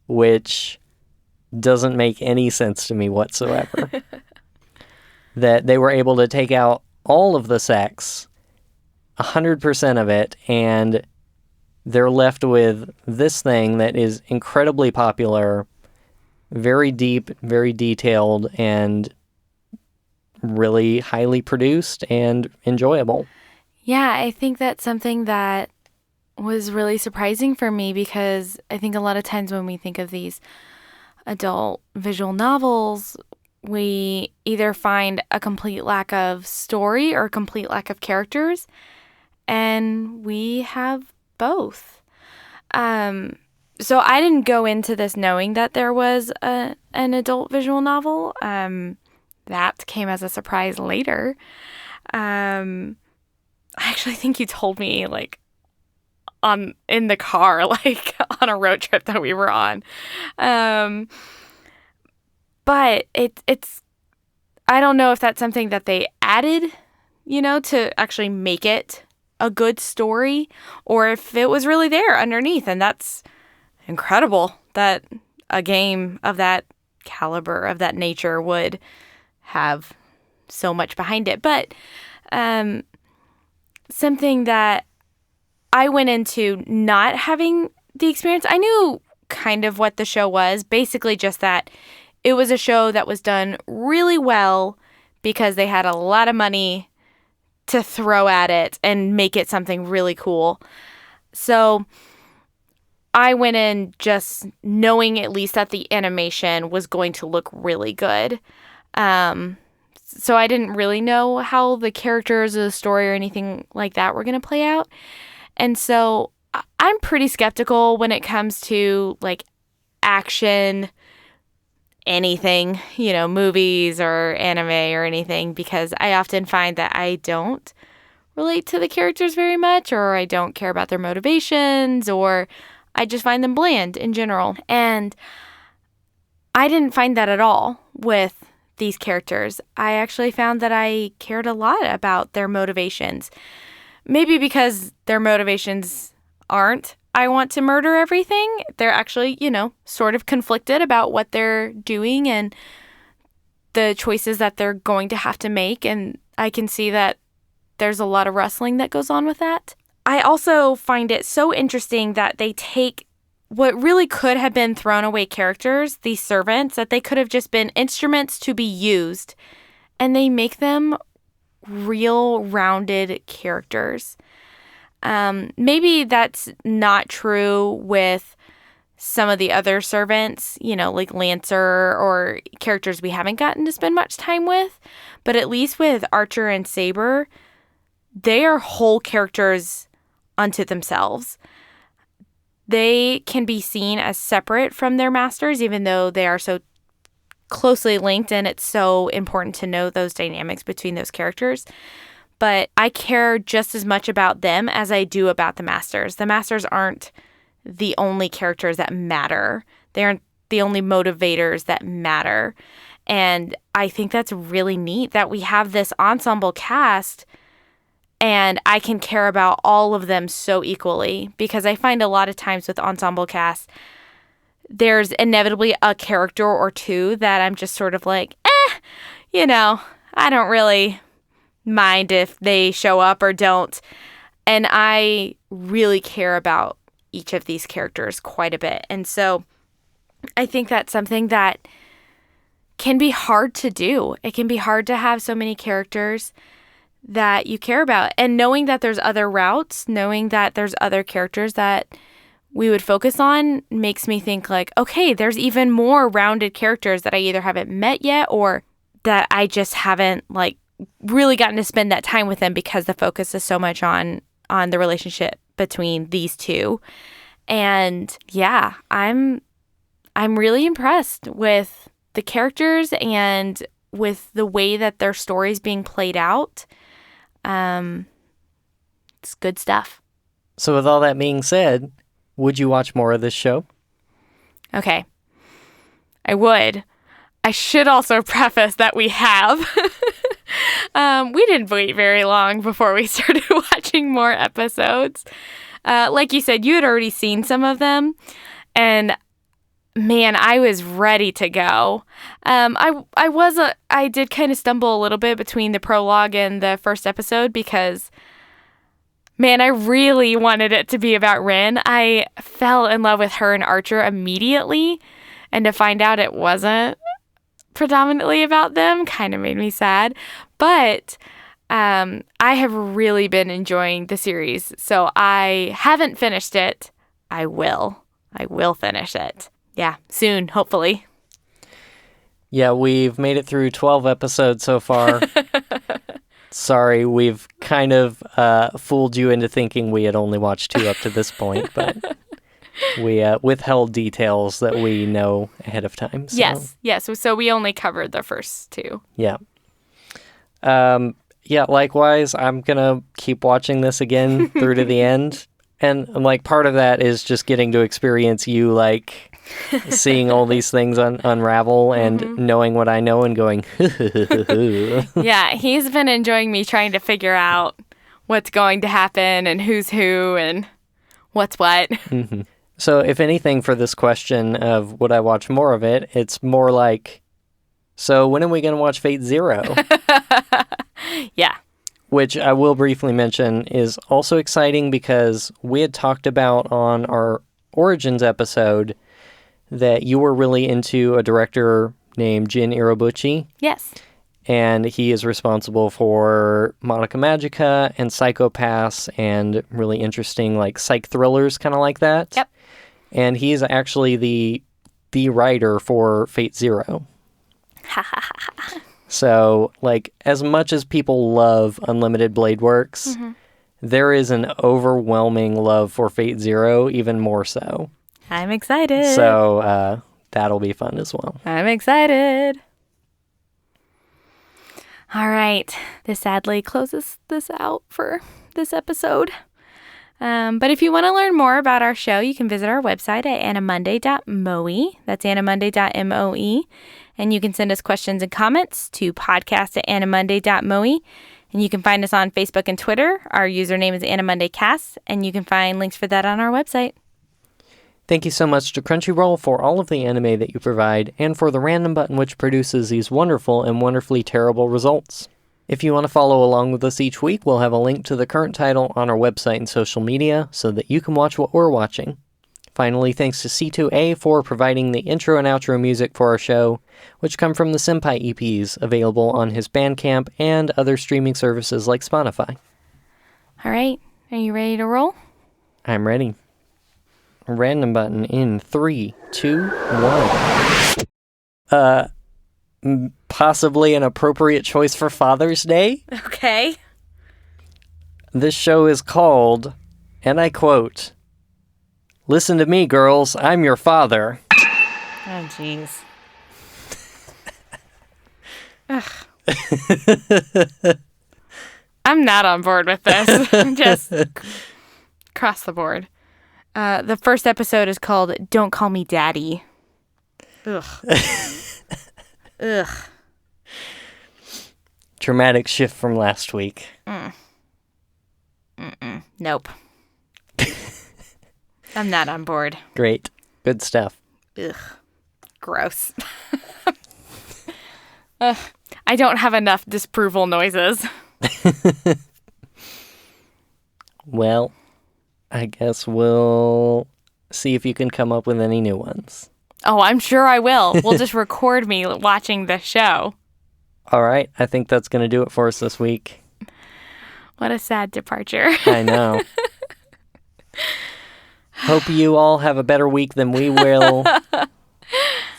which doesn't make any sense to me whatsoever. That they were able to take out all of the sex, 100% of it, and they're left with this thing that is incredibly popular, very deep, very detailed, and really highly produced and enjoyable. Yeah, I think that's something that was really surprising for me because I think a lot of times when we think of these adult visual novels, we either find a complete lack of story or a complete lack of characters, and we have both. So I didn't go into this knowing that there was an adult visual novel. That came as a surprise later. I actually think you told me like in the car, like on a road trip that we were on. But it's I don't know if that's something that they added, to actually make it a good story, or if it was really there underneath. And that's incredible that a game of that caliber, of that nature, would have so much behind it. But something that I went into not having the experience, I knew kind of what the show was, basically just that it was a show that was done really well because they had a lot of money to throw at it and make it something really cool. So I went in just knowing at least that the animation was going to look really good. So I didn't really know how the characters or the story or anything like that were going to play out. And so I'm pretty skeptical when it comes to like action, anything, movies or anime or anything, because I often find that I don't relate to the characters very much, or I don't care about their motivations, or I just find them bland in general. And I didn't find that at all with these characters. I actually found that I cared a lot about their motivations. Maybe because their motivations aren't, I want to murder everything. They're actually, sort of conflicted about what they're doing and the choices that they're going to have to make. And I can see that there's a lot of wrestling that goes on with that. I also find it so interesting that they take what really could have been thrown away characters, these servants, that they could have just been instruments to be used, and they make them real rounded characters. Maybe that's not true with some of the other servants, like Lancer or characters we haven't gotten to spend much time with. But at least with Archer and Saber, they are whole characters unto themselves. They can be seen as separate from their masters, even though they are so closely linked, and it's so important to know those dynamics between those characters. But I care just as much about them as I do about the masters. The masters aren't the only characters that matter. They aren't the only motivators that matter. And I think that's really neat that we have this ensemble cast and I can care about all of them so equally, because I find a lot of times with ensemble casts, there's inevitably a character or two that I'm just sort of like, I don't really mind if they show up or don't. And I really care about each of these characters quite a bit. And so I think that's something that can be hard to do. It can be hard to have so many characters that you care about. And knowing that there's other routes, knowing that there's other characters that we would focus on makes me think like, okay, there's even more rounded characters that I either haven't met yet or that I just haven't like really gotten to spend that time with them because the focus is so much on the relationship between these two. And yeah, I'm really impressed with the characters and with the way that their story's being played out. It's good stuff. So with all that being said, would you watch more of this show? Okay. I would. I should also preface that we have. We didn't wait very long before we started watching more episodes. Like you said, you had already seen some of them. And man, I was ready to go. I did kind of stumble a little bit between the prologue and the first episode because, man, I really wanted it to be about Rin. I fell in love with her and Archer immediately, and to find out it wasn't predominantly about them kind of made me sad. But I have really been enjoying the series, so I haven't finished it. I will finish it. Yeah, soon, hopefully. Yeah, we've made it through 12 episodes so far. Sorry, we've kind of fooled you into thinking we had only watched 2 up to this point, but we withheld details that we know ahead of time. So. Yes. So we only covered the first 2. Yeah. Likewise, I'm going to keep watching this again through to the end. And, like, part of that is just getting to experience you, like, seeing all these things unravel and knowing what I know and going, Yeah, he's been enjoying me trying to figure out what's going to happen and who's who and what's what. Mm-hmm. So if anything for this question of would I watch more of it, it's more like, so when are we going to watch Fate Zero? Yeah. Which I will briefly mention is also exciting because we had talked about on our Origins episode that you were really into a director named Jin Irobuchi. Yes. And he is responsible for Monica Magica and Psychopaths and really interesting like psych thrillers kind of like that. Yep. And he's actually the writer for Fate Zero. So, like, as much as people love Unlimited Blade Works, there is an overwhelming love for Fate Zero, even more so. I'm excited. So, that'll be fun as well. I'm excited. All right. This sadly closes this out for this episode. But if you want to learn more about our show, you can visit our website at AniMonday.moe. That's AniMonday.moe. And you can send us questions and comments to podcast@AniMonday.moe. And you can find us on Facebook and Twitter. Our username is AniMondayCast, and you can find links for that on our website. Thank you so much to Crunchyroll for all of the anime that you provide, and for the random button which produces these wonderful and wonderfully terrible results. If you want to follow along with us each week, we'll have a link to the current title on our website and social media so that you can watch what we're watching. Finally, thanks to C2A for providing the intro and outro music for our show, which come from the Senpai EPs available on his Bandcamp and other streaming services like Spotify. All right. Are you ready to roll? I'm ready. Random button in 3, 2, 1. Possibly an appropriate choice for Father's Day. Okay. This show is called, and I quote, "Listen to me, girls, I'm your father." Oh, jeez. I'm not on board with this. Just across the board. The first episode is called Don't Call Me Daddy. Ugh. Ugh. Dramatic shift from last week. Nope. I'm not on board. Great. Good stuff. Ugh. Gross. Ugh. I don't have enough disapproval noises. Well, I guess we'll see if you can come up with any new ones. Oh, I'm sure I will. We'll just record me watching the show. All right. I think that's going to do it for us this week. What a sad departure. I know. Hope you all have a better week than we will.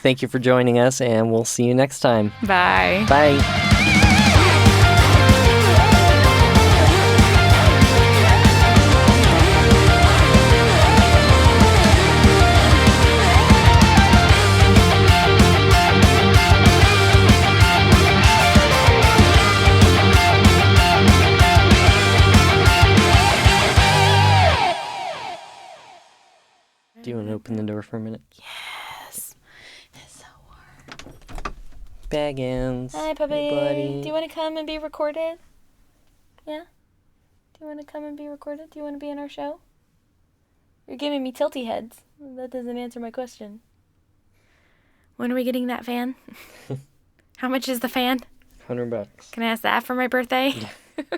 Thank you for joining us, and we'll see you next time. Bye. Bye. Do you want to open the door for a minute? Yes. It's so warm. Baggins. Hi, puppy. Hey, buddy. Do you want to come and be recorded? Yeah? Do you want to come and be recorded? Do you want to be in our show? You're giving me tilty heads. That doesn't answer my question. When are we getting that fan? How much is the fan? $100. Can I ask that for my birthday? Yeah.